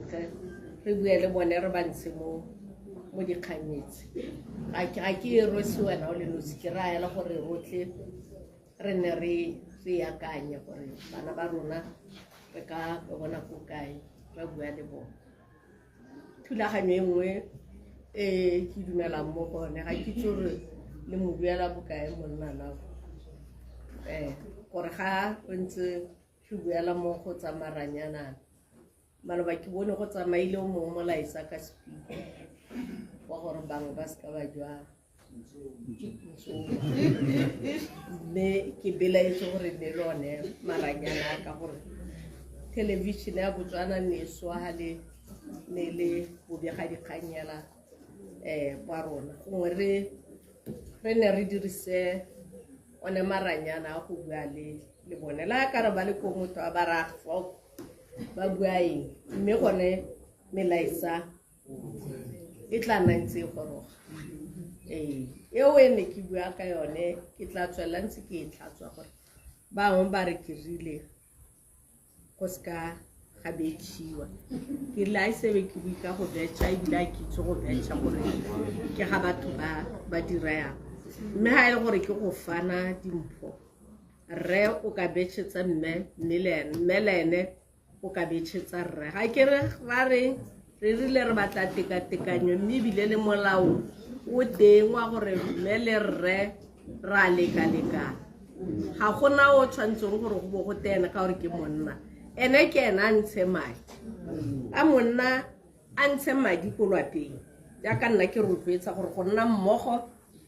tle re bue le bone re ba ntshe mo dikganyetsi ga ke rwese wena o le nosi ke raya le gore rotlhe re ne re yakanya gore bana ba rona re ka bona ko kae ba bua le bona thulaganyo e nngwe ke dumelang mo gone ga ke tsore le mo buela bokae monna nao gore ga o ntse ke buela mo go tsamaranyana maloba ke bone go tsamaile o mongwe molaetsa ka speaker wa gore bangwe ba ska ba jwa mme ke belaetse gore ne lone maranyana ka gore television ya Botswana ne swahale ne le bobegadikganyela ba rona gongwe re ne re dirise one maranyana go bua le bone la ka re ba le ko motho a ba ra ba bua eng mme gone melaetsa e tla nna ntse goroga eo ne ke bua ka yone ke tla tswela ntse ke e tlhatswa gore bangwe ba re ke rile go ska ga betšhiwa ke la isebe ke buika go betšha ebile a ke itse go betšha gore ke ga batho ba dira yang mme ga e le gore ke go fana dimpho rre o ka betšhetsa mme le ene o ka betšhetsa rre ga ke re ba re rile re batla tekatekanyo mme ebile le molao o teng wa gore mme le rre ra leka-lekana ga gona o tshwantseng gore go bo go tena ka gore ke monna ene ke ena a ntshe madi a monna a ntshe madi ko lwapeng jaaka nna ke rotloetsa gore go nna mmogo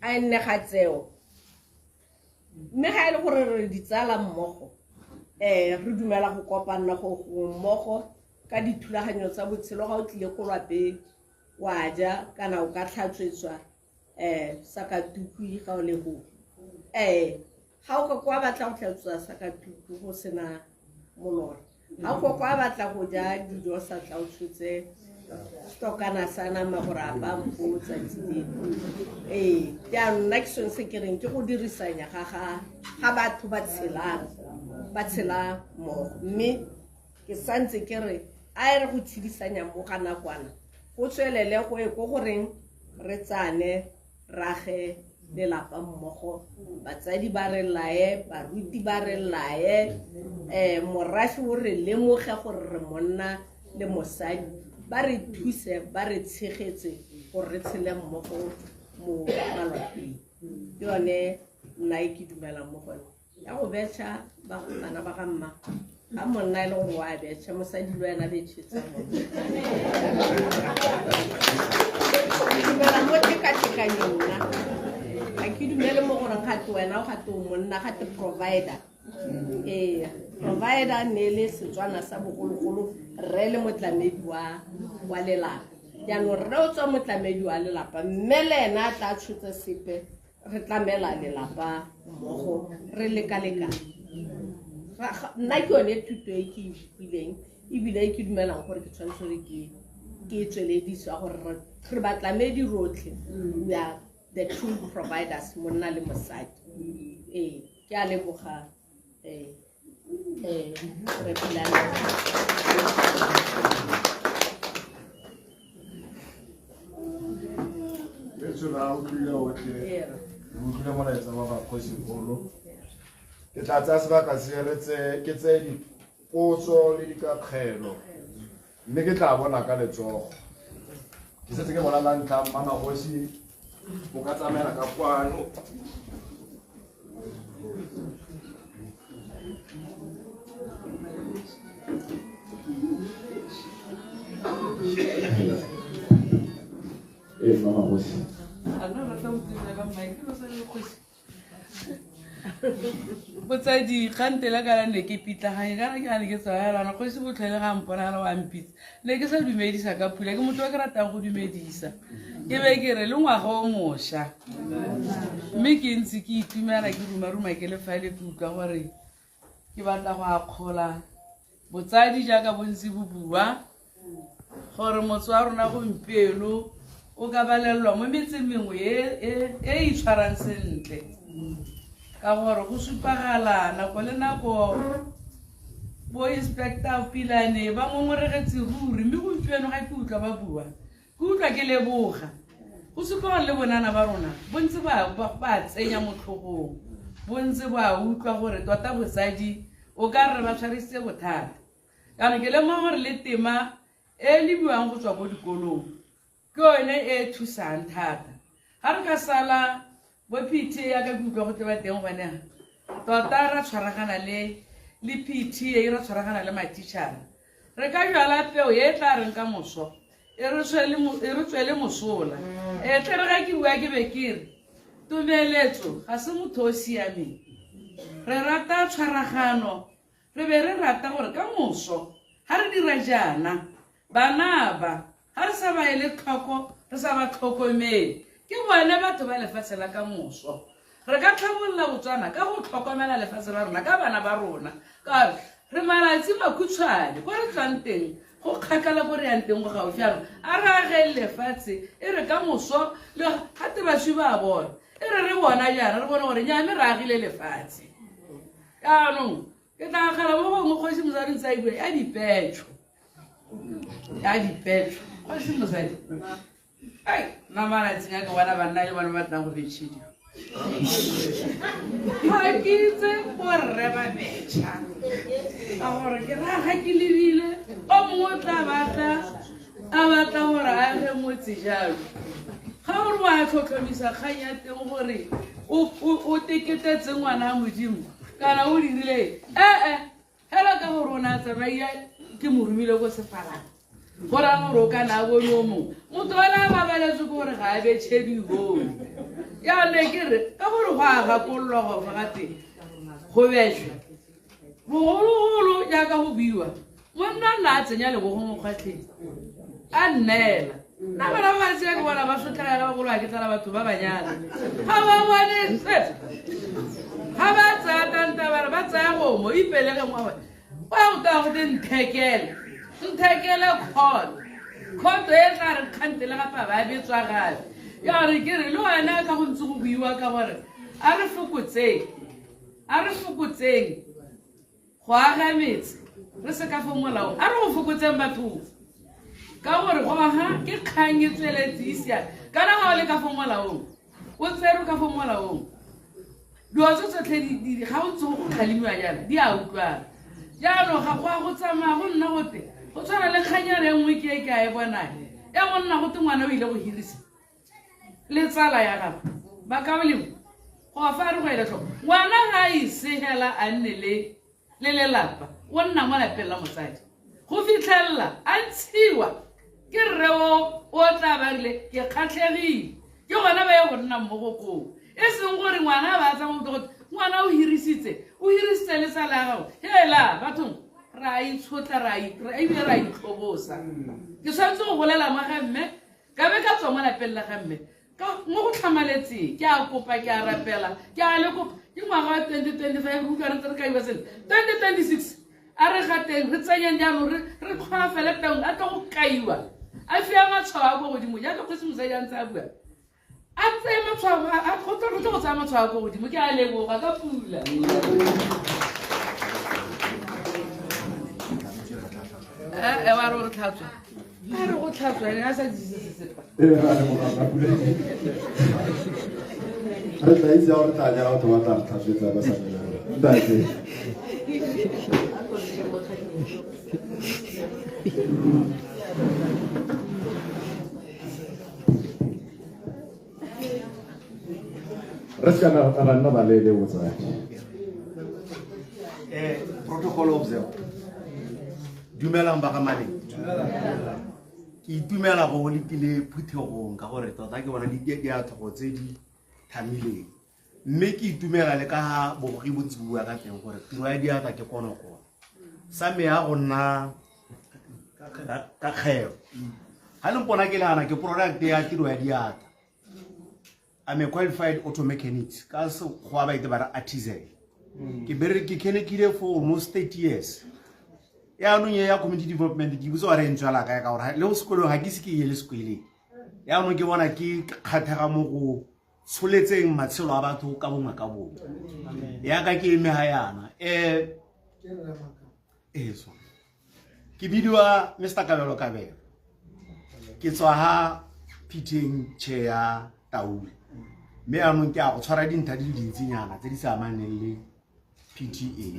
a nne ga tseo mme ga e le gore re ditsala mmogo re dumela go kopana go mmogo ka dithulaganyo tsa botshelo ga o tlile ko lwapeng wa ja kana o ka tlhatswetswa saka tukwi ga o le go ga o ka kwa batla go tlhatswa saka tukwi go sena molora ga o kwa batla go ja dijo sa tla o tshotse stokana sa nama gore a ba mpo tsatsi leno ya nna ke sone se ke reng ke go dirisanya ga batho ba tshela mmogo mme ke santse ke re a re go tshedisanya mo ga nakwana go tswelele go e go goreng re tsane rage lelapa mmogo batsadi ba re lae baruti ba re lae morafe o re lemoge gore re monna le mosadi ba re thuse ba re tshegetse gore re tshele mmogo mo malapeng ke yone nna ke dumela mo gone ya go betšha bana ba ga mma ga monna e le gore wa betšha mosadi le wena betšhetsa dumela mo tekatekanyong nna ga ke dumele mo gore gate wena o gate o monna gate provider provider ne le Setswana sa bogologolo re le motlamedi wa lelapa jaanong re o tswa motlamedi wa lelapa mme le ena a tla tshotse sepe re tlamela lelapa mmogo re leka-lekana nna ke yone thuto e ke ipileng ebile ke dumelang gore ke tshwanetse gore ke tswelediswa gore re batlamedi rotlhe we are the true providers monna le mosadi ke a leboga re pilana Tsona o tlile o tle o tlile mo laetsa ba kgosi bolo ke tla tsa sebaka se retse ke tse di potso le dikakgelo mme ke tla bona ka letsogo ke setse ke bona la ntla mama kgosi o ka tsamela ka kwano mama kgosi botsadi gantela ka ne ke pitlaganye kana ke ane ke tsayalana go se botlhele ga mponagala wa mpitsa ne ke sa dumedisa ka phula ke motho wa ke ratang go dumedisa ke be ke re le ngwaga o mošwa mme ke ntse ke itumela ke rumaruma ke lefaele ke utlwa gore ke batla go akgola botsadi jaaka bontsi bo bua gore motho wa rona gompieno o ka balelwa mo metseng mengwe e itshwarang sentle ka gore go supagala nako le nako bo inspector Pilane ba ngongoregetse ruri mme go gompieno ga ke utlwa ba bua ke utlwa ke leboga go se kwa le bonana ba rona bontse ba tsenya motlhogong bontse ba utlwa gore tota bosadi o ka re ba tshwarisitse bothata kana ke lemoga gore le tema e lebiwang go tswa mo dikolong ke yone e thusang thata ga re ka sala bo PTA ya ka ke utlwa go teba teng gone tota ra tshwaragana le PTA ra tshwaragana le matitšhara re ka jala peo e tla reng ka moso e re tswele mosola tle re ga ke bua ke be ke re tumeletso ga se motho o siameng re rata tshwaragano re be re rata gore ka moso ga re dira jaana bana ba ga re sa ba ele tlhoko re sa ba tlhokomele ke bone batho ba lefatshe la ka moso re ka tlhabolola botswana ka go tlhokomela lefatshe la rona ka bana ba rona ka re malatsi makhutshwane ko re tswang teng go kgakala ko re yang teng go gaufiano a re agele lefatshe e re ka moso le gate baswi ba bona e re bona jaana re bone gore nyame re agile lefatshe yaanong ke tlagala mo gongwe kgosi mosading tsa ebue ya dipetso kgosi mosadi nna malatsing a ke bona banna le bone ba tlang go betšhidio ga ke itse borre ba betšha ka gore ke raga ke lebile o mongwe tla batla gore a ge motse jalo ga gore wa tlhotlhomisa kgang ya teng gore o teketetse ngwana a modimo kana o dirile hela ka gore o ne a tsamaia ke mo romile ko sefarana gore a gore o kana a bone o mongwe motho one a babaletse ke gore ga a betšhedibone yaone ke re ka gore go a gakololwa go fa ga teng go betšwe bogologolo jaaka go buiwa monna nna a tsenya lebogo mo kgwatlheng a nnela nna bana ba batsea ke bona ba sotlhagela bagolo ga ke tlala batho ba banyana ga ba bone ga ba tsaya tantabare ba tsaya gomo ipelege moa ba go ka gote nthekele khoto e tla re kgantele gapa ba betswa gape ya re ke re le wena ka go ntse go buiwa ka gore a re fokotseng go aga metse re se ka fo molaong a re go fokotseng bathong ka gore go aga ke kgang e tsweletse isia kana ga o le ka fo molaong o tsere ka fo molaong dilo tse tsotlhe ga o ntse go kgalemiwa jana di a utlwana jaanong ga go a go tsamaya go nna gote go tshwana le kganyana e nngwe ke a e bonang ya go nna gote ngwana o ile go hirisa le tsala ya gago ba ka bolemo go fa re go ile tlhoko ngwana ga a isegela a nne le lelapa o nna mo lapeng la motsadi go fitlhelela a ntshiwa ke rre o tla ba rile ke kgatlhegile ke gona ba ye go nna mmogokong e seng gore ngwana ba tsa motogote ngwana o hirisitse le tsala ya gago hela bathong ra itshotla ra itlhobosa ke tshwanetse go bolela mo ga mme ka be ka tswa mo lapeng la ga mme mo go tlhamaletseng ke a kopa ke a rapela ke a le kopa ke ngwaga wa 2025 go ka re ka iwa sele 2026 a re gateng re tsenyeng jaanong re kgona fele teng a tlo go kaiwa a fia matshwao a go godimo jaaka kgosi mosadi a ntse a bua a tseye matshwao a go tlo go tsaya matshwao a go godimo ke a leboga ka pula wa re gore tlhatswa a re go tlhatswa ene a sa disesesepa re tla itse gore tla jala batho ba tla re tlhatswetsa ba sa ntate re ska ra nna ba le botsadi protocol observe dumelang ba ga maleng ke itumela go letile phuthegong ka gore tota ke bona di a thogo tse di thamileng mme ke itumela le ka ga bogogi bontsi bua ka teng gore tiro ya diata ke konokono sa me ya go nna ka kgeo ga le mpona ke lana ke product ya tiro ya diata I'm a qualified auto mechanic ka se go ba ite ba artisan ke bere ke kenekile for almost 30 years ya no ya community development ke botsa re ntswala ka gore le go sekolo ga ke se ke ile sekoleng ya no ke bona ke kgathega mo go tsholetseng matshelo a batho ka bongwe ka bongwe ya ka ke eme ha yana so ke bidiwa Mr. Kabelo Kabelo ke tswa ha piteng che ya Taung mme anong ke a go tshwara dintha di dintsinyana tse di sa amaneng le PTA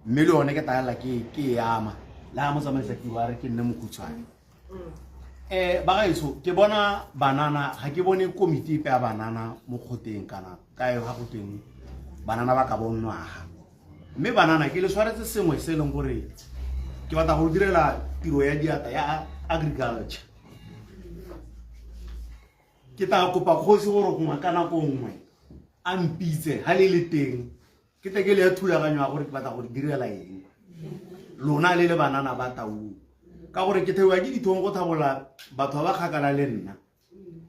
mme le one ke taela ke yama la mo tsamaisa ke wa re ke nne mokhutswane ba gaetso ke bona banana ga ke bone komiti pe ya banana mo khoteng kana ka yo ga go teng banana ba ka bonwaga mme banana ke le tshwaretse sengwe se leng gore ke batla go direla tiro ya diata ya agriculture ke ta kopa kgosi gore gongwe ka nako nngwe a mpitse ha le teng ke te ke le thulaganyo ya gore ke batla go direla eng lona le banana ba Taung ka gore ke thewa ke dithong go thabola batho ba kgakala le nna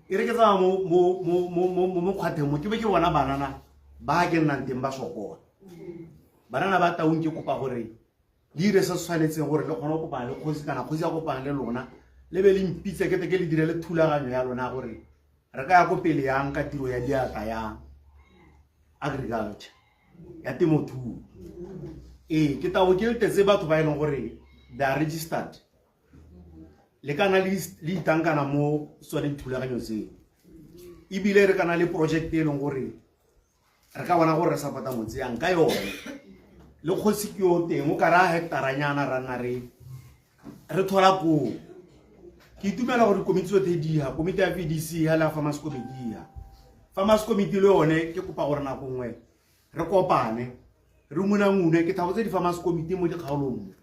e re ke tsa mo kgwatheng mo ke be ke bona banana ba ke nnang teng ba sokola banana ba Taung ke kopa gore di re se tshwanetseng gore le kgona go kopana le kgosi kana kgosi ya kopana le lona le be le mpitse ke te ke le direle thulaganyo ya lona gore re ka ya go pele yang ka tiro ya diata ya agriculture ya temothuo ke tago ke letetse batho ba e leng gore they are registered le kana le itankana mo tsone dithulaganyo tseo ebile re kana le project e leng gore re ka bona gore re sapota motse yang ka yone le kgosi ke yo teng o ka ra hektaranyana ra nna re thola ko ke itumela gore komiti tsotlhe diha komiti ya VDC ha la farmers committee farmers committee le yone ke kopa gore nako nngwe re kopane re ngune ke thabo tse di farmers committee mo di kgaolong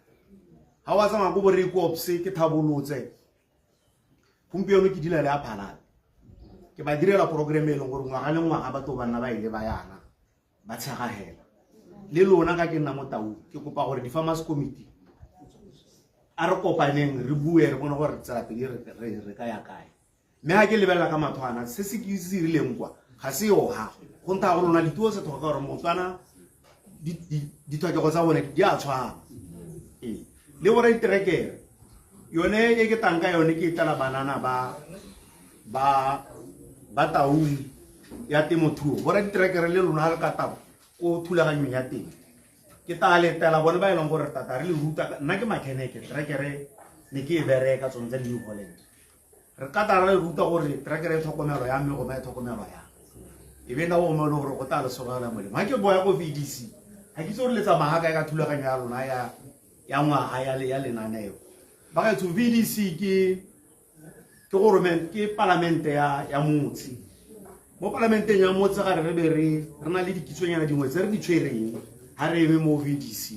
ha wa tsama go bore ko opse ke thabolotse pumpieno ke dila le a phala ke ba direla program e leng gore ngwaga le ngwaga ba to banna ba ile ba yana ba tshagahela le lona ka ke nna mo Taung ke kopa gore di farmers committee a re kopaneng re bue re bona gore tsela pedi re ka ya kae mme ha ke lebella ka mathwana se se ke se rileng kwa ga se yo ha go nta go lona dituo se thoka gore motswana di tlhokego tsa bone di a tshwana le bore itrekere yone e ke tanka yone ke tla banana ba Taung ya temothuo bore itrekere le lona ga ka tabo o thulaganyo ya teng ke tale tela bone ba eleng gore tata re le ruta nna ke mechanic trekere ne ke bereka tsone tsa New Holland re ka tara le ruta gore trekere tlhokomelo ya mme go ba tlhokomelo ya e be na go mo le gore go tala sobala mo le ma ke boya go VDC ha ke tsore le tsa mahaka ka thulaganyo ya lona ya ngwaga ya lenaneo ba ga tso VDC ke government ke parlamente ya motse mo parlamenteng ya motse ga re be re na le dikitsonyana dingwe tse re di tshwereng ha re eme mo VDC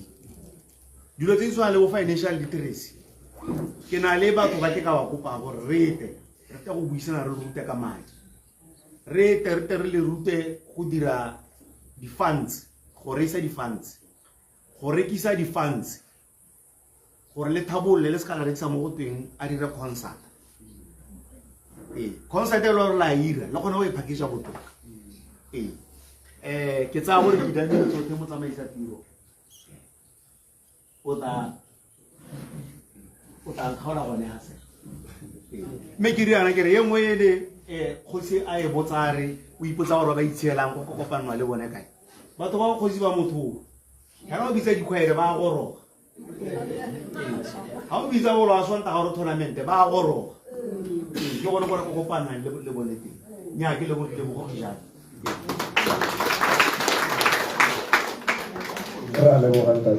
dilo tse tswa le bo financial literacy ke na le batho ba ke ka wa kopa gore re te go buisana re rute ka madi re le rute go dira di funds go reisa di funds go rekisa di funds gore le thabolle le ska la rekisa mo go teng a dira concert concert e lo la ira le gone o e package go toka ke tsa gore ke dane tsotlhe mo tsamaisa tiro o ta khaola gone ha se me ke riana ke re ye ngwe le kgosi a e botsare o ipotsa gore ba itshelang go kopanwa le bone kae batho ba go kgosi ba motho ha ba bitsa dikhwaere ba goroga ha o bitsa bolo a swanta ga re tournament ba goroga ke gone gore go kopana le bone teng nya ke le go go jana ra le go ganta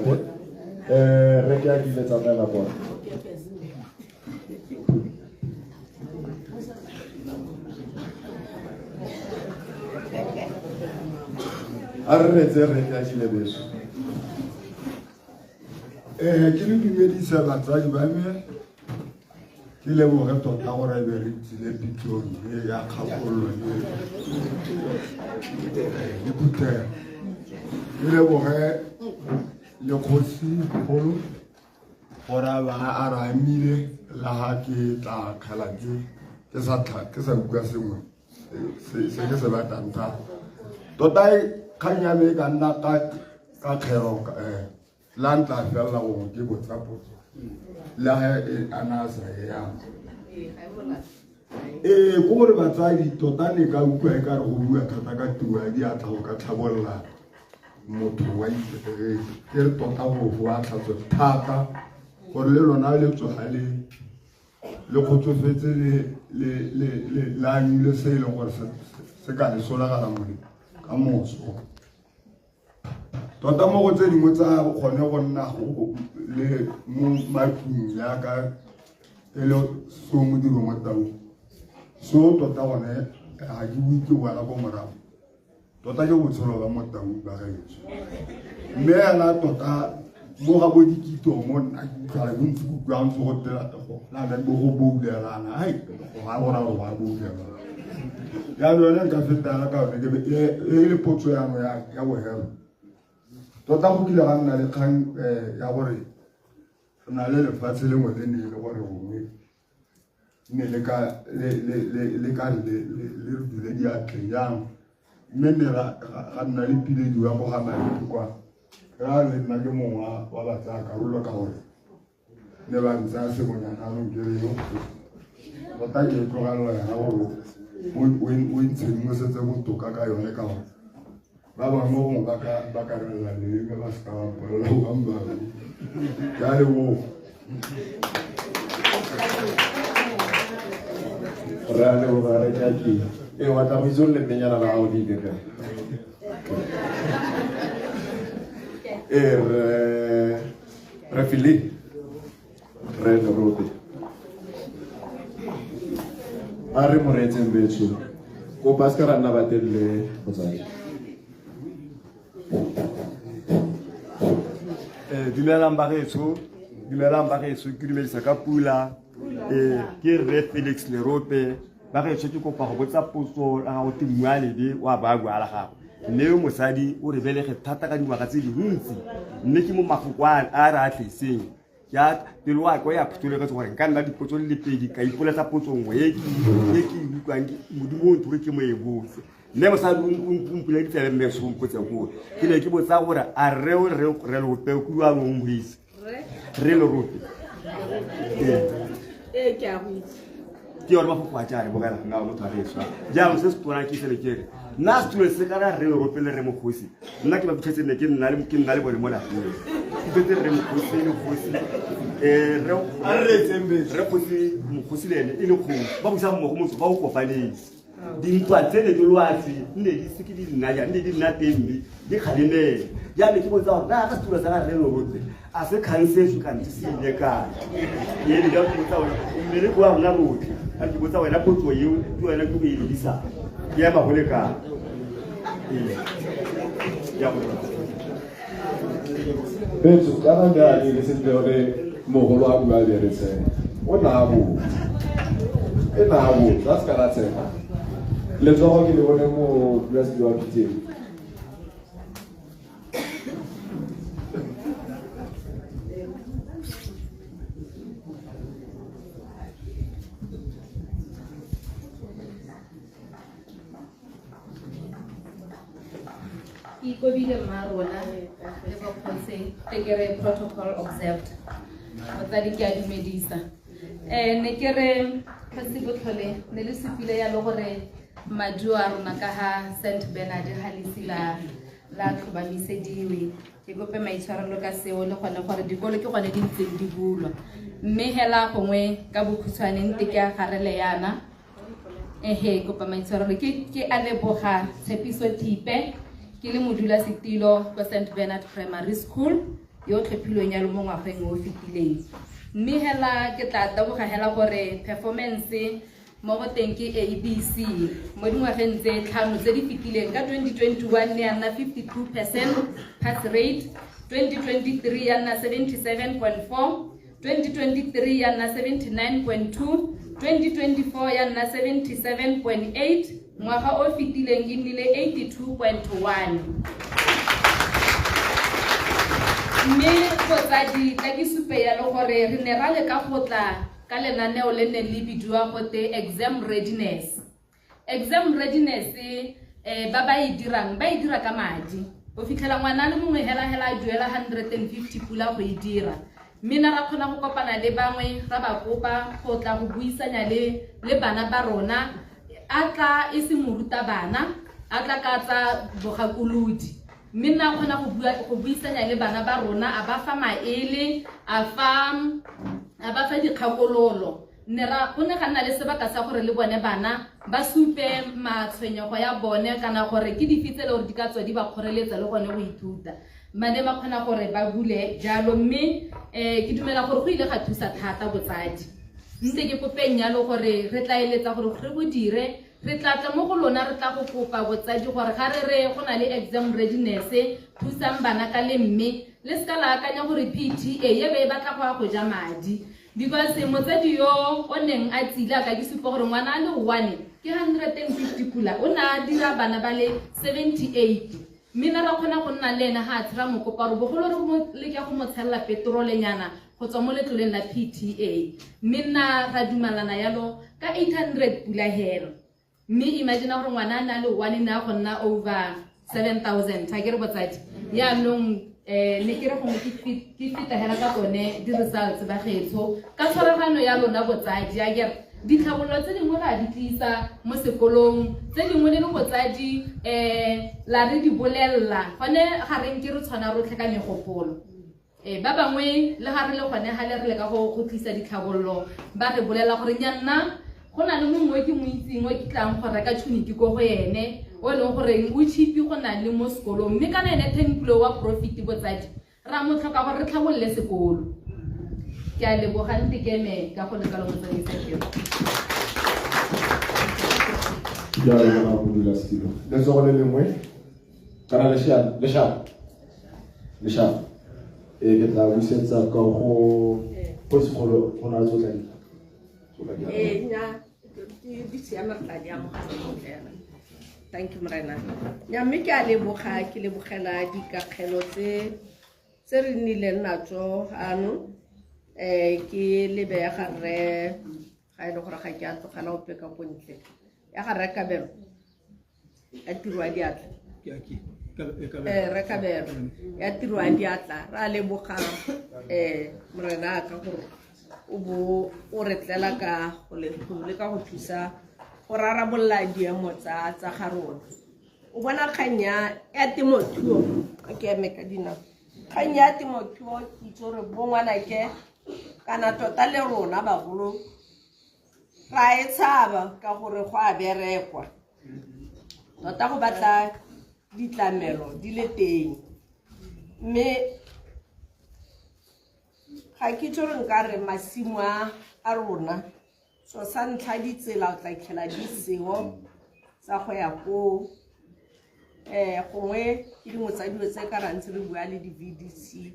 re ke a di le tsamela bona re ke a di le beso ke le dumedisa batswadi ba me ke le bo re tota gore be re tsile pitong ya kgakollo le putere le bo re le kgosi kgolo gore bana a ra mmile la ha ke tla khalatse ke sa bua sengwe se ke se batanta tota khanya me ka nna ka khero la ntla fela go ke botsapo la ana sa ya go gore batsadi tota ne ka ukwa e ka re go bua thata ka tua di a tla ka tlhabolla motho wa itsege ke re tota go bua tlhatso thata gore le lona le tsogale le kgotsofetse le laanile se e leng gore se ka le solagala mone ka moso tota mo go tse dingwe tsa kgone go nna le mo matlong yaka e le so modiro mo taung so tota gone ga ke bue ke boela ko morago tota ke botshelo ba mo taung ba gaetso mme yana tota mo ga bo dikito mo nna ke utlwala ke ntse kutlwa ntse go tela la ba bo go boulelana hai go ga gona go ba boulelana ya yone nka fetala ka yone ke e le potso ya no ya go hela tota go kile ga nna le kgang ya gore na le lefatshe le ngwe le ne le gore gongwe ne le ka le dule di atle yang mme ne ga nna le pile di wa go ga madi kwa ra le nna ke mongwe wa batsa karolo ka gore ne ba ntsa se bonyana no ke le yo tota ke tlogalla ya gore o ntsheng mo setse botoka ka yone ka gore ba bangwe mo ba ka rela le ba ska ba pola go amba ya le wo ra le go ga re ka ki e wa ta mo le menyana la o di ka refili re le rote a re mo retseng betso ko paskara nna ba telle go tsaya dumelang ba geso ke dumedisa ka pula ke re Felix Lerope ba geso ke kopa go botsa potso la go timmualedi wa ba bua la gago mme mosadi o re belege thata ka dingwaga tse dintsi mme ke mo mafokwane a re a tleseng ya pelo wa ko ya phutole ka gore nka nna dipotso le pedi ka ipoletsa potso nngwe e ke utlwang modimo o ntore ke mo e botse mme mosadi o mpule di tsebe mme so mpotse go ke ne ke botsa gore a re le go pe ku wa mo mbuisi re le rope ke a go ke yona mafoko a tjare bo kana nga mo thareswa ja mo se spona ke sele kere na stule se kana re rope le re mo khosi nna ke ba butshetse ne ke nna le bone mo la ke tse re mo khosi le khosi re a re tsembe re khosi mo khosi le ene ile go ba busa mo go motho ba o kopanetse dintwa tsene di lwatsi nne di se ke di nna ja nne di nna tembi di khalene ya le ke botsa gore na ka stule sa re lo rope a se khanse ka ntse se ile ka ye di ga botsa gore mmele go a rona rotlhe a ke botsa wena potso eo ke wena ke go e disa ya ba gole ka ya go betso ka ga ngani le sentse gore mogolo a bua le re tse o nabo e nabo that's kana tsena le tsogo ke le bone mo president wa PTA Ikobile marona le go khonse tekere protocol observed motsadi ke a dumedisa ne ke re khasi botlhole ne le sepile ya le gore maduo a rona ka ha St Bernard ha le sila la tlhobamisediwe ke kope maitshwarelo ka seo le gone gore dikolo ke gone di ntse di bulwa mme hela gongwe ka bokhutshwane nte ke a garele yana kopa maitshwarelo ke a leboga Tshepiso Thipe ke le modula setilo kwa St Bernard Primary School yo tlhophilweng ya lo mo ngwageng o fetileng mme hela ke tla taboga hela gore performance mo go teng ke ABC mo dingwageng tse tlhano tse di fetileng ka 2021 ne yana 52% pass rate 2023 yana 77.4 2023 yana 79.2 2024 yana 77.8 ngwaga o fetileng ke nnile 82.1 mme botsadi tla ke supe ya le gore re ne ra le ka gotla ka lenaneo le ne le bidiwa gote exam readiness ba ba e dira ka madi o fitlhela ngwana le mongwe hela a duela 150 pula go e dira mme na ra khona go kopana le bangwe ra ba kopa go tla go buisanya le bana ba rona atla e se moruta bana atla ka tsa bogakolodi mme na khona go buisanya le bana ba rona a ba fa maele a ba fa dikgakololo nera go ne ga nna le sebaka sa gore le bone bana ba supe matshwenyego ya bone kana gore ke difitse le gore di ka tswa di ba kgoreletsa le gone go ithuta mane ba kgona gore ba bule jalo mme ke dumela gore go ile ga thusa thata botsadi ntse ke kopeng yalo gore re tla eletsa gore re bo dire re tla tla mo go lona re tla go kopa botsadi gore ga re go na le exam readiness thusang bana ka le mme le ska la akanya gore PTA ye be batla go ja madi because motsadi yo o neng a tsila ka ke supa gore ngwana a le 1 ke 150 pula o na dira bana ba le 78 mina ra khona go nna lena ha tsira mo kopa re bogolo re mo le ke go motshella petrole nyana go tswa mo letloleng la PTA mina ra dumalana yalo ka 800 pula hero me imagine gore ngwana na le 1 na go nna over 7000 ta ke re botsadi ya nong ne ke re go ke fita hela ka bone di results ba getso ka tshwaragano ya lona botsadi ya ke ditlhabololo tse dingwe ga di tlisa mo sekolong tse dingwe le botsadi la re di bolella gone ga re ke re tshwana rotlhe ka megopolo ba bangwe le ga re le gone ga le re le ka go tlisa ditlhabololo ba re bolela gore nyanna go na le mongwe ke mo itseng o ke tlang go reka tšhuni ke go ene o leng gore o chipi go na le mo sekolong mme kana ene 10 kilo wa profit botsadi ra mo tlhoka gore re tlhabolle sekolo ke a leboga ntekeme ka go lekala motsadi sekelo ya re ga go dula stilo le so go le lengwe kana le sha ke tla busetsa ka go sekolo go na tsotla nya di siama tla di amo ga go tlera thank you Morena nya mme ke a leboga ke lebogela dikakgelo tse re nnileng natso ano ke lebe ya gare ga ile gore ga ke a tlogela o peka go ntle ya gare ka belo a tirwa diatla rekabelo ya tirwa diatla ra leboga Morena ka gore o bo o retlela ka go le ka go thusa go rarabolla diemo tsa garona o bona kganya ya temothuo ke eme ka dina kganya ya temothuo ke tsore bo ngwana ke kana tota le rona bagolo ra e tshaba ka gore go a berekwa tota go batla ditlamelo di le teng mme ga ke tsore nka re masimo a rona so sa ntlha ditsela o tla tlhela di seo sa go ya go gongwe ke dingwe tsa dilo tse ka rantse re bua le di-VDC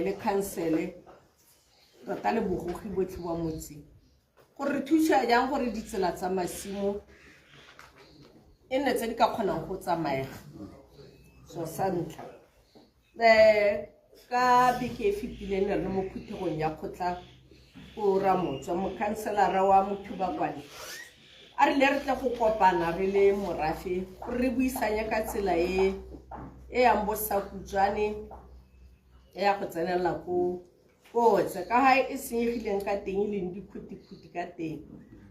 le councele tota le bogogi botlhe wa motse gore re thusa jang gore ditsela tsa masimo e nne tse di ka kgonang go tsamaega so sa ntlha ka beke fitileng re mo phuthegong ya kgotla o Ramotswa mokhanselara wa Mothubakwane a re le re tle go kopana re le morafe re buisanya ka tsela e yang bosakutswane ya go tsenela go tse ka ha e senyegileng ka teng le dikhutikhuti ka teng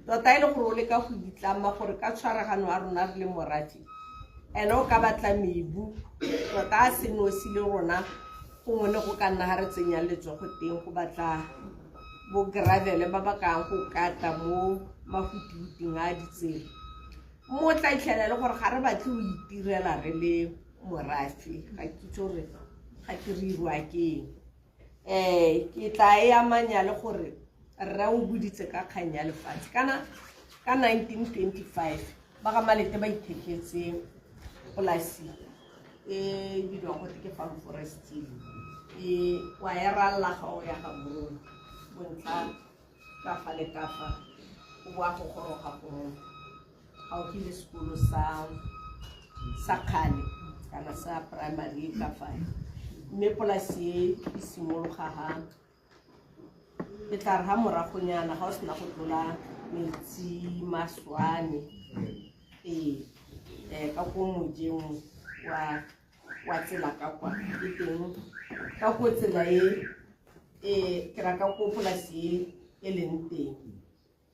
tota ile gore o le ka go ditlama gore ka tshwaragano a rona re le morafe ene o ka batla mebu tota a senosi le rona go ngone go ka nna ha re tsenya letso go teng go batla bo gravel ba ba ka go kata mo mafutiting a ditsela mo tla itlhela le gore ga re batle o itirela re le morafe ga ke tsore ga ke re irwa ke ke tla e amanya le gore rra o buditse ka kgang ya lefatshe kana ka 1925 ba ga Malete ba itheketse polasi bidwa go ke farm forestry wa ya ralla ga o ya ga borona bontla ka fa le ka fa o bua go goroga go ga o ke le sekolo sa kgale kana sa primary ka fa mme polasi e simologa ha e tla re ha moragonyana ga o sena go tlola metsi maswane ka go mojeng wa tsela ka kwa e teng ka go tsela ke ra ka go polasi e leng teng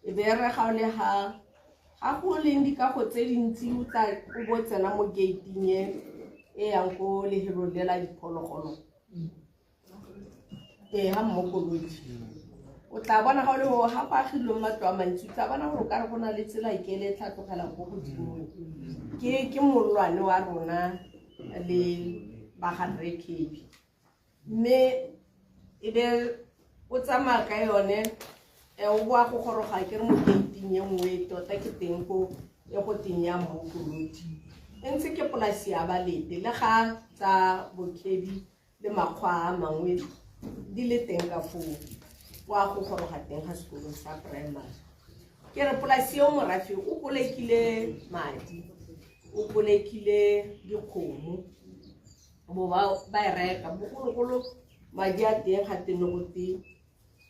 e be re ga o le ha go leng dikago tse dintsi o tla o bo tsena mo gating e yang go lehelo le la diphologolo ha mmokolodi o o tla bona ga o le go ga go agilwe matlo a mantsi o tla bona gore o ka re go na le tsela ke le tla tlogelang go godimo ke molwane wa rona le ba 100 kb mme e be o tsamaya ka yone o boa go goroga ke re mo gating ye nngwe tota ke teng go e go teng ya Mmokolodi ntse ke polasi ya Balete le ga tsa Bokedi le makgwa a mangwe di le teng ka foo wa go goroga teng ga sekolo sa primary ke re polasi yo morafe o kolekile madi o kolekile dikgomo bo ba e reka bogologolo madi a teng ga teng go te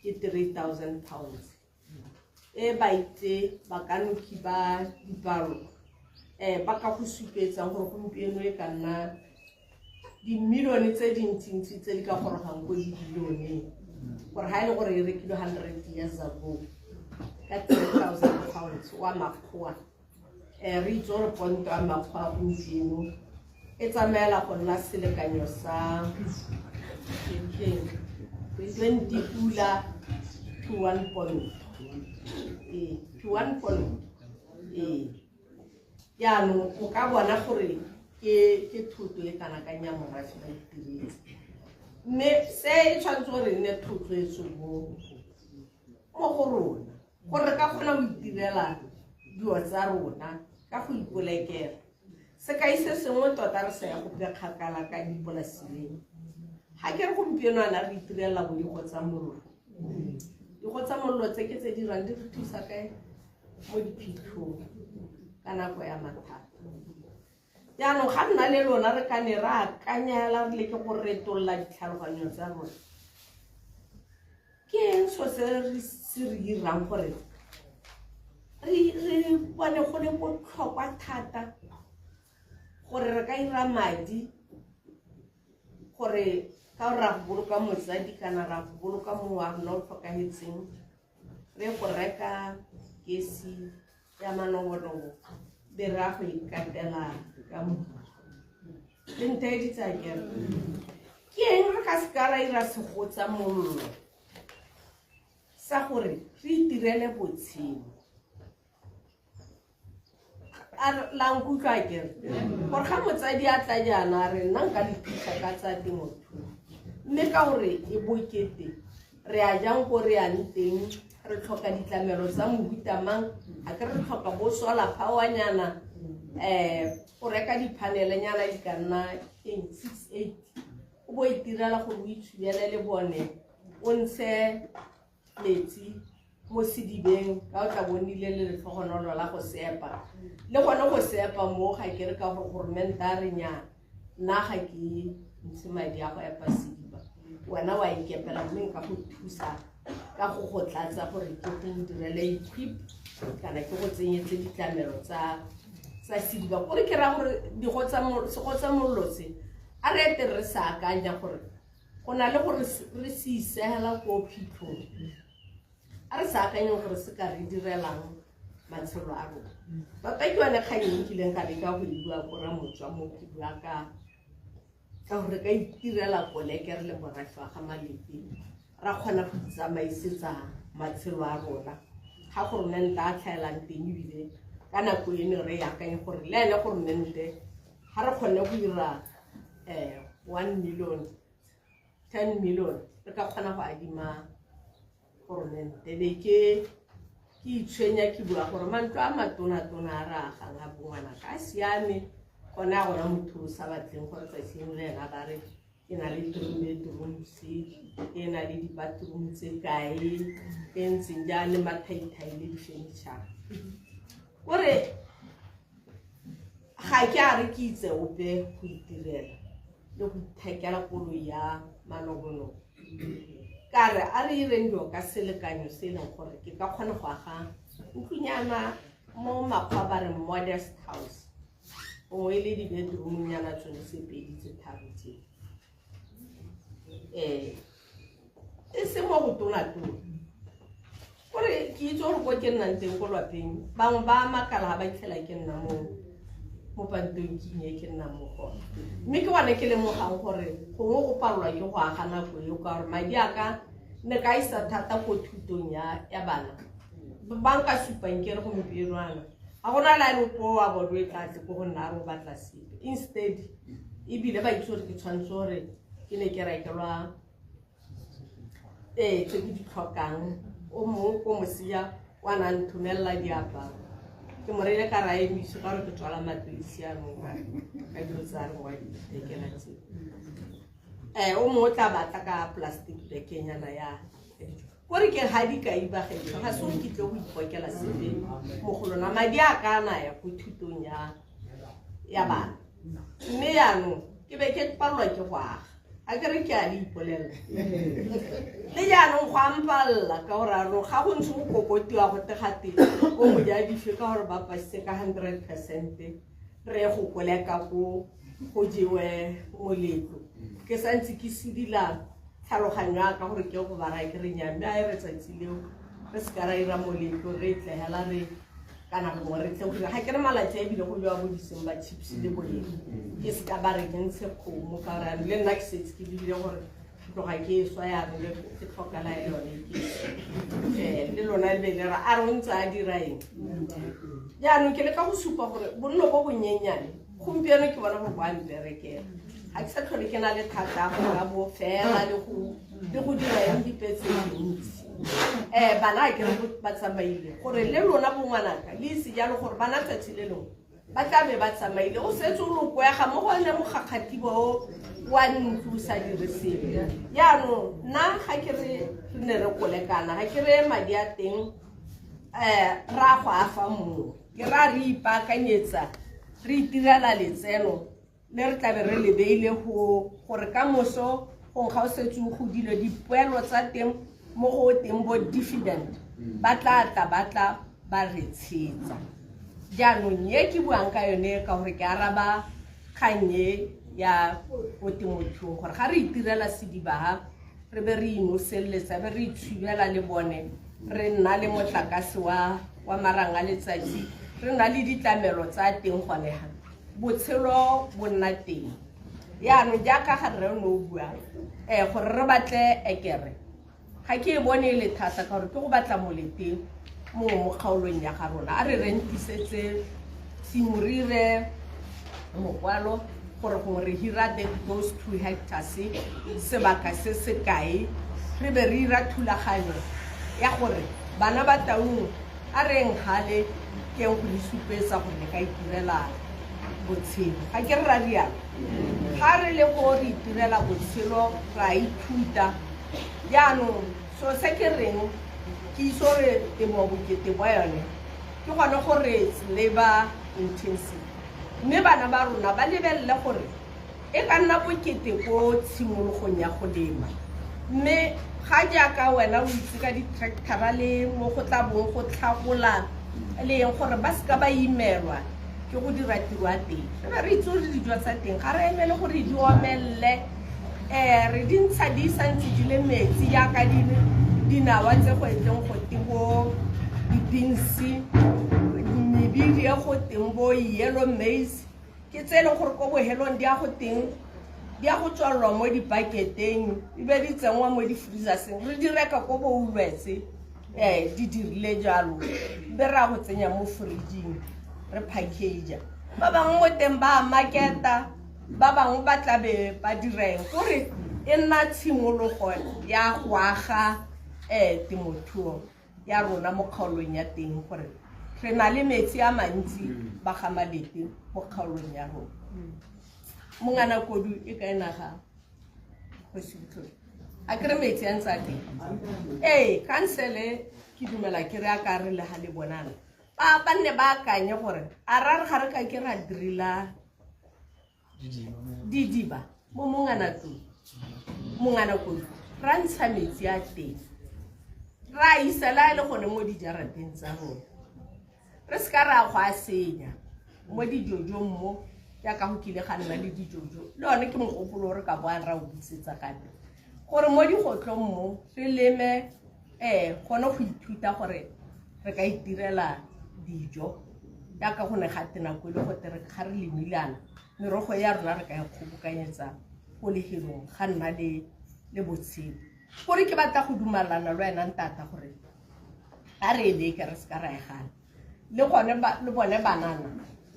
ke 3,000 pounds e ba itse ba kanoki ba dipalo ba ka go supetsang gore gompieno e ka nna dimilione tse dintsintsi tse di ka gorogang go dibilione gore ha e le gore e rekilwe 100 years ago ka 3,000 pounds wa makgowa re itse gore ponto a makgowa gompieno e tsamaela go nna selekanyo sa 20 pula to 1 point to 1 point yaanong o ka bona gore ke thuto e kana ka nya morafe ba itiretse mme se e tshwanetse gore ne thuto e tswe mo go rona gore ka kgona go itirela dilo tsa rona ka go ipolekela sekai se sengwe tota re sa ya go bekgakala ka dipolaseng ga ke re gompieno ana re itirela bo digo tsa mollo digo tsa mollo tse ke tse dirang di re thusa kae mo diphitlhong ka nako ya mathata yaanong ga nna le lona re ka ne re akanyela re leke go retolola ditlhaloganyo tsa rona ke eng so se re dirang gore re bone go le botlhokwa thata gore re ka ira madi gore ka ra go boloka motsadi kana ra go boloka mo wa rona o tlhokagetseng re go reka gesi ya manobonobo be ra go ikatela ka mo le nthe di tsakela ke eng re ka se ka ra ira segotsa mollo sa gore re itirele botshelo la nkutlwa kere gore ga motsadi a tla jaana re nna nka diphitlha ka tsa temothuo mme ka gore e bokete re a jang ko re yang teng re tlhoka ditlamelo tsa mohutamang a ke re tlhoka bo solar powernyana go reka diphanelenyana di ka nna 680 o bo itirela gore o itshubele le bone o ntshe metsi mo sedibeng ka o tla bonile le letlhogonolo la go sepa le gone go sepa mo ga ke re ka gore government a re nya nna ga ke ntshe madi a go epa sediba wena wa ikepela mme nka go thusa ka go tlatsa gore ke go ndirele equip kana ke go tsenyetse ditlamelo tsa sediba gore ke ra gore sego tsa mollo se a re ete re sa akanya gore go na le gore re se isegela ko phitlhong a re sa akanyeng gore se ka re direlang matshelo a rona tota ke yone kganyeng kileng ka leka go e bua kora motswa mo ke bua ka gore ka itirela poleke re le morafe wa ga Malete ra kgona go tsamaisetsa matshelo a rona ga goromente a tlhaelang teng ebile ka nako eno re akanye gore le ene goromente ga re kgonne go dira 1 million 10 million re ka kgona go adima goromente be ke itshwenya ke bua gore mantlo a matona-tona a re agang a bongwana ka siame gone a gona motho o sa batleng gore tsatsing le ena ba re ke na le 3 bedrooms ke na le di-bathroom tse kae ke ntseng ja le mathaithai le di-furniture gore ga ke a re ke itse ope go itirela le go ithekela koloi ya manobonobo ka re a re ireng dio ka selekanyo se leng gore ke ka kgona go aga ntlunyana mo makgwa ba re modest house o e le di-bedroom nyana tsone se pedi tse tharo tse e se mo go tona-tona gore ke itse gore ko ke nnang teng ko lwapeng bangwe ba makala ga ba itlhela ke nna mo pantong ke nye ke nna mo gona mme ke wane ke lemogang gore gongwe go palelwa ke go aga nako eo ka gore madi a ka ne ka isa thata ko thutong ya bana ba nka supang ke re gompienwana ga gona la le po wa bodwe tlatse ko go nna re batla sepe instead ebile ba itse gore ke tshwanetse gore ke ne ke rekelwa tse ke di tlhokang o mongwe ko mosia wa na nthonela diaparo ke mo reile ka ra emiso ka gore ke tswala matrisi yanong ka dilo tsa re wa ditekela tse o mongwe tla batla ka plastic bekenyana ya gore ke ga di ka ibagela ga se o ke tle go ipokela sepe mo go lona madi a ka naya go thutong ya bana mme yaanong ke be ke palelwa ke go aga a kere ke a le ipolelela le jaanong go ampalela ka gore anong ga go ntse go kokotiwa go tegate o modi a dife ka gore ba pasitse ka 100% re go koleka go jewe moletlo ke santse ke sedila tlhaloganyo ya ka gore ke go bara ke re nyame a re tsatsi leo re se ka ra ira moletlo re tlehela re kana go re tle gore ga ke re malatsi a ebile go jwa bo December chips le boleng ke se ka ba re ke ntshe kgomo ka ra le nna ke setse ke dile gore tloga ke swa ya re ke tlhokala yone le lona le le ra a re ntse a dira eng jaanong ke le ka go supa gore bonno bo bonyenyane gompieno ke bona go ba mperekela ga ke sa tlhole ke na le thata go ka bo fela le go dira eng dipetse dintsi bana ke re ba tsamaile gore le lona bongwanaka le ise jalo gore bana tsatsi le lengwe ba tla be ba tsamaile o setse o lokwega mo go one mogakgatibo wa ntlo sa dire sepe jaanong nna ga ke re ne re kolekana ga ke re madi a teng ra go afa mongwe ke ra re ipaakanyetsa re itirela letseno le re tlabe re le beile gore ka moso go ga o setse o godile dipoelo tsa teng mo go teng bo dividend ba tla ba re tshetsa jaanong ye ke buang ka yone ka gore ke araba kganye ya go temothuong gore ga re itirela sedibaga re be re inoseletsa be re itshubela le bone re nna le motlakase wa maranga letsatsi re nna le ditlamelo tsa teng gone ga botshelo bo nna teng yaanong jaaka ga re no bua gore re batle ekere ga ke bone le thata ka gore ke go batla moleteng mo kgaolong ya ga rona a re rentisetse simorire mokwalo gore go re hira those 2 hectares sebaka se se kae re be re ira thulaganyo ya gore bana ba taung a reng gale ke go di supetsa gore le ka itirela botshelo ga ke ra rialo ga re le go re itirela botshelo ra ithuta jaanong so se ke reng ke iso re temo bokete ba yone ke gone gore labor intensive mme bana ba rona ba lebelele gore e ka nna bokete ko tshimologong ya go lema mme ga jaaka wena o itse ka di-tractora le mo go tla bong go tlhagola le eng gore ba seka ba imelwa ke go dira tiro a teng re itse gore dijo tsa teng ga re emele gore di omelele re di ntsha di santse di le metsi jaaka dinawa tse go etseng go tebo dipinsi mebidi e go teng bo yellow maize ke tse e leng gore ko bohelong di a go tswalelwa mo dipaketeng di be di tsengwa mo di-freezerseng re di reka ko boulwetse di dirile jalo be ra go tsenya mo fridging re package ba bangwe mo teng ba marketa ba bangwe ba tlabe ba direng gore e nna tshimologo ya go aga temothuo ya rona mo kgaolong ya teng gore re na le metsi a mantsi ba ga malete mo kgaolong ya rona mongana kodu e ka enaga go sutlo a kere metsi a ntse a teng kansele ke dumela ke re a ka re le ga le bonana ba nne ba akanye gore a ra re ga re ka ke ra drila didiba mo mongana kodu ra ntsha metsi a teng ra isela le gone mo dijarateng tsa rona re se ka ra go a senya mo dijojo mo ya ka go kile ga nna le dijojo le one ke mogopolo re ka boa ra o busetsa gape gore mo digotlong mo re leme gone go ithuta gore re ka itirela dijo ya ka go ne ga tena go le go tere ga re lemilana merogo ya rona re ka e kgobokanyetsa go lehelong ga nna le botshelo gore ke batla go dumalana le wena ntata gore a re leke re se ka ra egana le bone banana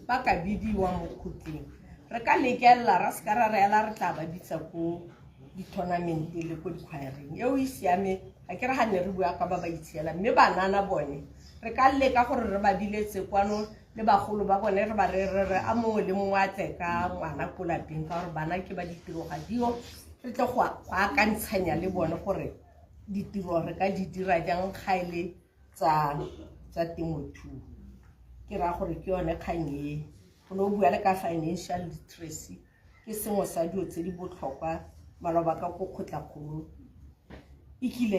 ba ka bidiwa mo khutleng re ka lekelela ra se ka ra reela re tla ba bitsa ko di-tournament le ko dikhwaereng eo e siame a ke re ga ne re bua ka ba ba itshiela mme banana bone re ka leka gore re ba biletse kwano le bagolo ba bone re ba re a mongwe le mongwe a tle ka ngwana ko lapeng ka gore bana ke ba ditiro ga dio re tle go akantshanya le bone gore ditiro re ka di dira jang kgaile tsa temothuo ke ra gore ke yone kgang e go no bua le ka financial literacy ke sengwe sa dio tse di botlhokwa maloba ka go kgotlakgolo e kile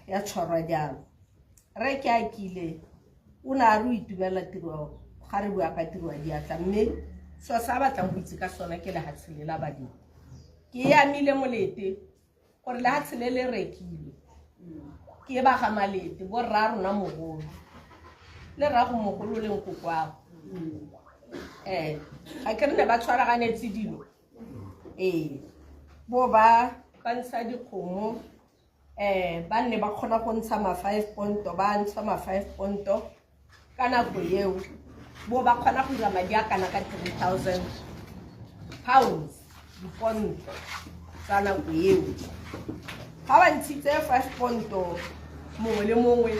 ya tshwarwa jalo re ke a kile o ne a re o itumela tiro ga re bua ka tiro ya diatla mme so sa batlang go itse ka sona ke lehatshe le la badimo ke amile molete gore lehatshe le le rekile ke ba ga malete bo rra rona mogolo le rra go mogolo le nko kwago ga ke re ne ba tshwaraganetse dilo bo ba ntsha dikgomo ba nne ba kgona go ntsha ma 5 ponto ba ntsha ma 5 ponto ka nako eo bo ba kgona go dira madi a kana ka 3,000 pounds diponto tsa nako eo ga ba ntshitse 5 ponto mongwe le mongwe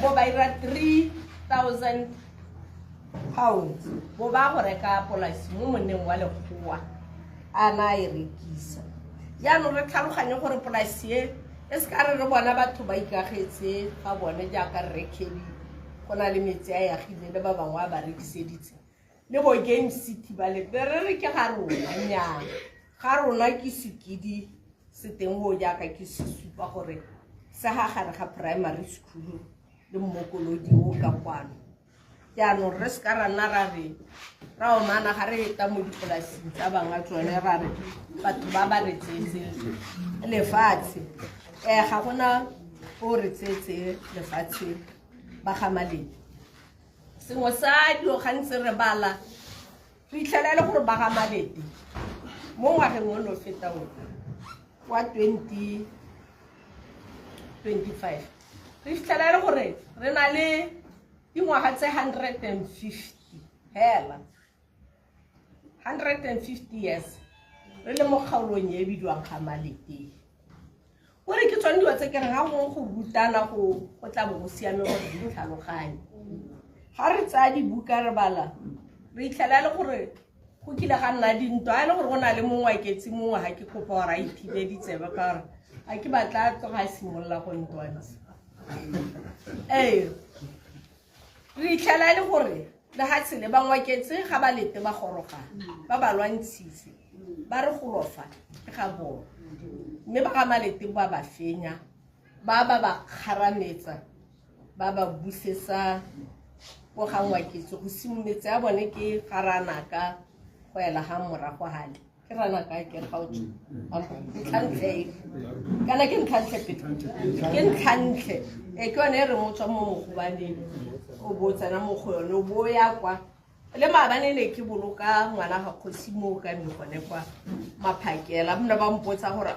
bo ba ira 3,000 pounds bo ba go reka polasi mo moneng wa lekgowa a na e rekisa yaanong re tlhaloganye gore polasi e se ka re bona batho ba ikagetse ga bone jaaka re rekebi go na le metsi a yagile le ba bangwe a ba rekiseditse le bo Game City ba le re ke ga rona nnyaa ga rona ke sekidi se teng go jaaka ke se supa gore se ga gare ga primary school le mmokolodi o ka kwano jaanong re se ka ra nna ra re ra o mana ga re eta mo dipolaseng tsa bangwe tsone ra re batho ba ba re tsetse lefatshe ga gona go re tsetse lefatshe ba ga malete sengwe sa dio gantse re bala re itlhelele gore ba ga malete mo ngwageng o no feta wa 2025 re itlhelele gore re na le dingwaga tse 150 hela 150 years re le mo kgaolong e bidiwang ga malete gore ke tsone dilo tse ke reng ga gongwe go rutana go tla bo go siame gore di tlhaloganye ga re tsaya dibuka re bala re itlhelele gore go kile ga nna dintwa a le gore go na le mongwe a ketse mongwe ga ke kopa gore a ithibeditsebe ka gore ga ke batla tloga a simolola go ntwantsha re itlhelele gore le ga tsele ba ngwaketse ga ba lete ba goroga ba ba lwantshise ba re golofa ke ga bona mme ba ga malete ba ba fenya ba kgarametsa ba ba busesa go ga ngwaketse go simoletse ya bone ke garanaka go ela ga morago gale ke rana ka ke ga o tlhantle kana ke tlhantle pete ke tlhantle ke yone re mo tswa mo mogobaneng o botsana mo go yone o bo ya kwa le maabane ne ke boloka ngwana ga kgosi mo ka me gone kwa maphakela mna ba mpotsa gore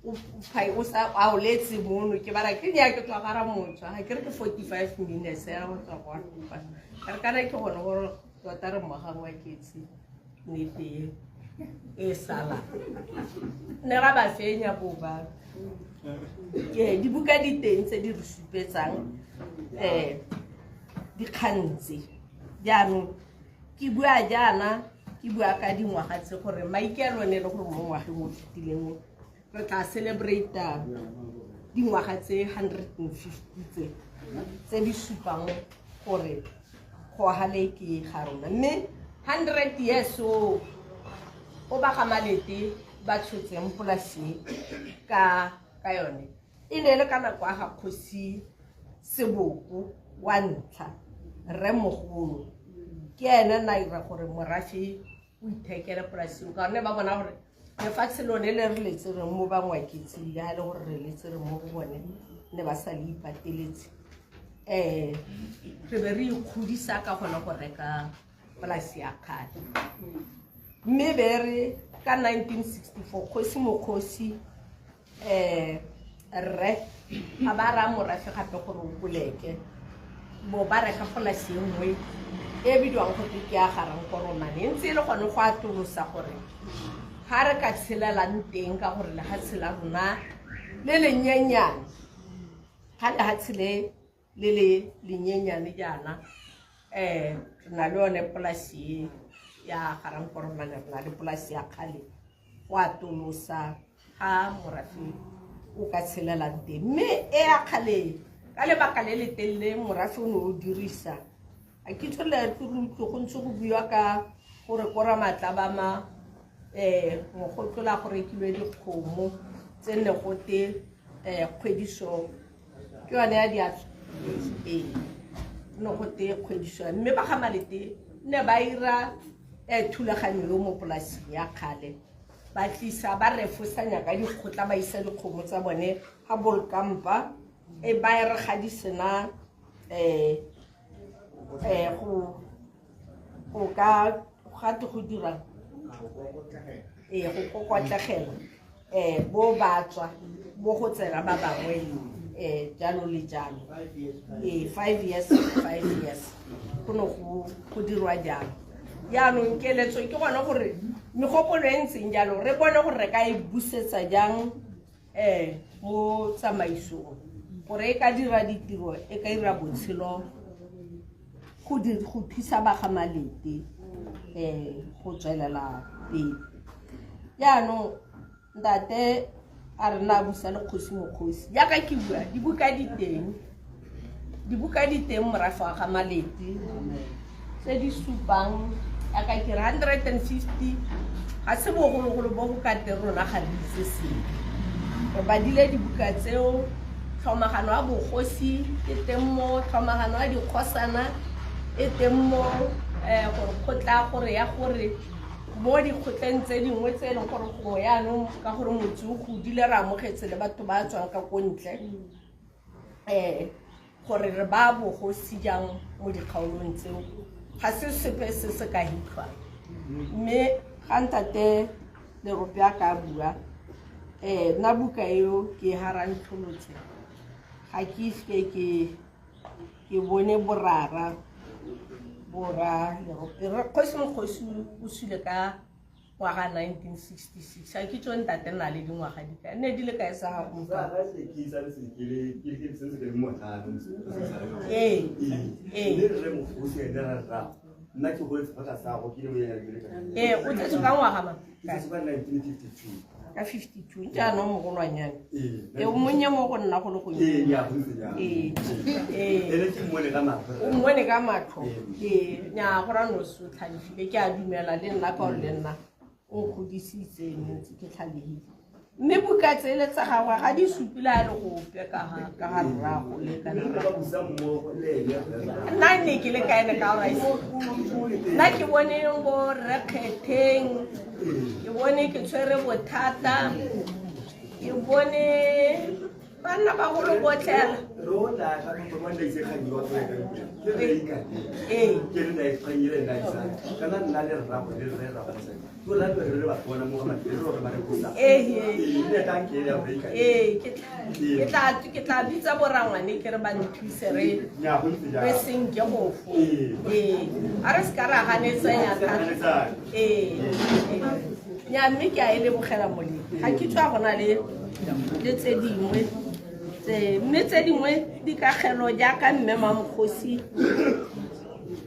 o letse mono ke bara ke nya ke tloga ra motswa ga ke re ke 45 minutes ya go tswa kwa ka re kana ke gone gore tota re mogang wa ketsi nete e sala ne ga ba fenya bo ba ke dibuka di teng tse di re supetsang dikgantse jaanong ke bua jaana ke bua ka dingwaga tse gore maikelo ne le gore mo ngwageng o fetileng re tla celebrate dingwaga tse 150 tse di supang gore go gale ke ga rona mme 100 years o ba ga malete ba tshotseng polasi ka yone e ne le ka nako ga kgosi Seboko wa ntlha re mogolo ke ene na ira gore morafi o ithekele polasing ka ne ba bona gore lefatshe lone le re letse re mo ba ngwaketse ya le gore re letse re mo go bone ne ba sa le ipateletse re be re ikgodisa ka gona go reka polasi ya kgale mme be re ka 1964 kgosi mokgosi rre ga ba ra morafe gape gore o boleke bo ba reka polasi e nngwe e bidiwang go ke ya garang koromane ntse e le gone go atolosa gore ga re ka tshelelang teng ka gore le ga tshela rona le lenyenyane ga le ga tshele le le lenyenyane jaana re na le yone polasi ya garang koromane re na le polasi ya kgale go atolosa ga morafe o ka tshelelang teng mme e ya kgale ka lebaka le le telele morafe o ne o dirisa a ke tshole go ntse go buiwa ka gore kora matlabama mo go tlola go rekilwe dikgomo tse ne go te kgwediso ke yone ya diatla no go te kgwediso mme ba ga malete ne ba ira thulaganyo yo mo polasing ya kgale ba tlisa ba refosanya ka dikgotla ba isa dikgomo tsa bone ga bolkampa e ba re ga di sena go ka gate go dira go kokotlegela bo batswa bo go tsela ba bangwe jalo le jalo 5 years go no go dirwa jalo yaanong keletso ke gona gore megopolo e ntseng jalo re bone gore re ka e busetsa jang mo tsamaisong gore e ka dira ditiro e ka dira botshelo go thusa bagamalete go tswelela pele yaanong ntate a re na busa le kgosi mokgosi yaka ke bua dibuka diteng morafe wa gamalete tse di supang yaka ke re 150 ga se bogologolo bo go ka te rona ga di itse seng re badile dibuka tseo tlhomagano wa bogosi e teng mo tlhomagano wa dikgosana e teng mo gore kgotla gore ya gore mo dikgotleng tse dingwe tse e leng gore gongwe yaanong ka gore motse o godile re amogetse le batho ba tswang ka ko ntle gore re ba bogosi jang mo dikgaolong tseo ga se sepe se se ka hitlhwang mme ga ntate lerope a ka bua nna buka eo ke harantholotse ga ke iske ke bone borara lerope kgosi mokgosi o sule ka ngwaga 1966 ga ke tso ntate na le dingwaga di ka nne di le kae sa gago o tsetso ka ngwaga ma ka 52 jaanong mogolwanyane o monye mo go nna go le go o mmone ka matlho nya go ra no se tlhalefile ke a dumela le nna ka gore le nna o godisitse ntse ke tlhalehile mme buka tsele tsa gagwe ga di supile a le gope ka ga rrago le ka nna ne ke le kaene ka raise nna ke bone go rekgetheng ke bone ke tshwere bothata ke bone bana ba go lo botlela ke tla bitsa borangwane ke re ba nthuse re senke gofo a re se ka ra ganetsenya thata nya mme ke a e lebogela molete ga ke tswa gona le tse dingwe mme tse dingwe di ka gelo jaaka mme Mamokgosi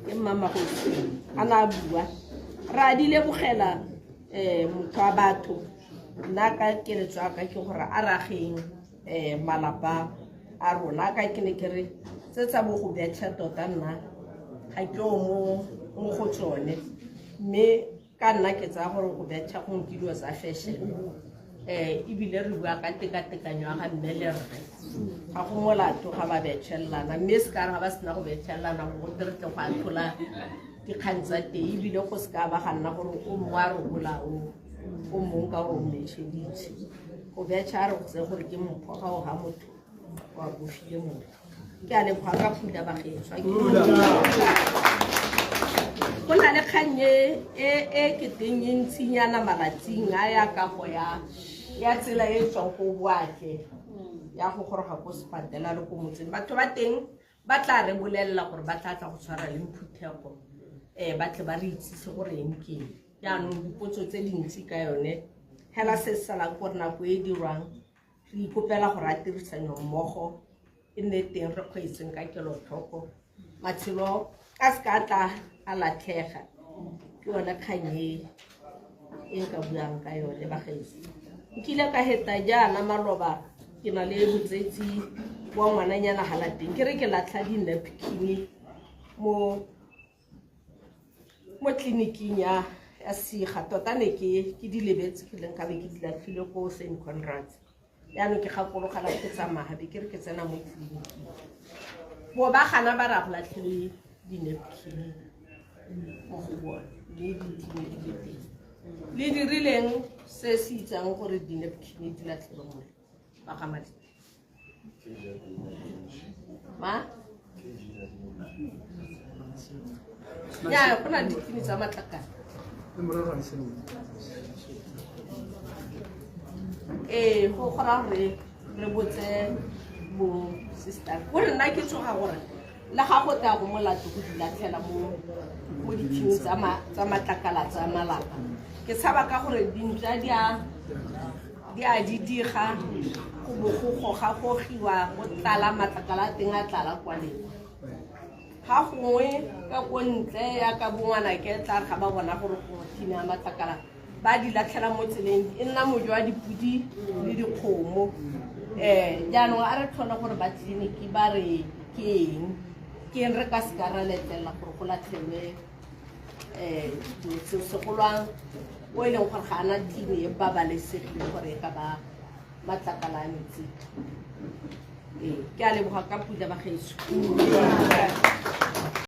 ke Mamagosi a na bua ra di lebogela motho wa batho nna ka keletso ya ka ke gore a rageng malapa a rona ka ke ne ke re tse tsa bo go betšha tota nna ga ke o mo go tsone mme ka nna ke tsa gore go betšha go ke dilo tsa fashion ebile re bua ka tekatekanyo ya ga mme le rre ga go molato ga ba betšhelelana mme se ka re ga ba sena go betšhelelana go te re tle go atlola dikgang tsa teng ebile go se ka ba ga nna gore o mongwe a re gola o mongwe ka gore o mmetšheditše go betšha a re go tse gore ke mpho ga o ga motho wa bofile motho ke a lekgoa ka pula bagetswa go na le kgang e ke teng e ntshinyana malatsing a ya kago ya tsela e tswang go boake ya go goroga go sepatela le go motseng batho ba teng ba tla re bolella gore ba tla go tshwara le mphuthego ba tle ba re itsise gore eng keng jaanong dipotso tse dintsi ka yone hela se salang gore nako e dirwang re ikopela gore a tirisano mmogo e nne teng re kgweetseng ka kelotlhoko matshelo a se ka tla a latlhega ke yone kganye e nka buang ka yone bagaetsi nkile ka heta jaana maloba ke na le botsetsi wa ngwananyana galateng ke re ke latlha di-napkin mo tleliniking ya Siga tota ne ke di lebetse ke leng ka be ke di latlhile ko St Conrad's yaanong ke gakologela ke tsamaya be ke re ke tsena mo tleliniking bo ba gana ba ra go latlhile di-napkin mo go bone le ditleliniki le teng le dirileng se se itsang gore di-napkin di latlhelwe mo ba ga madi ma ya go na ditleliniki tsa matlakala go gora gore re botse bo sister gore nna ke tsoga gore le ga go tla go molato go di latlhela mo ditleliniki tsa matlakala tsa malapa ke tshaba ka gore dintla di a di diga go bo go goga-gogiwa go tlala matlakala a teng a tlala kwa leng ga gongwe ka ko ntle ya ka bongwana ke tla ga ba bona gore go thina matlakala ba di latlhela mo tseleng e nna mojo wa dipudi le dikgomo jaanong a re tlhola gore ba tleliniki ba re ke eng re ka se ka ra letlelela gore go latlhelwe segolwang o e leng gore ga ana tleliniki e babalesegile gore e ka ba matlakala a metsi ke a leboga ka pula bagaetso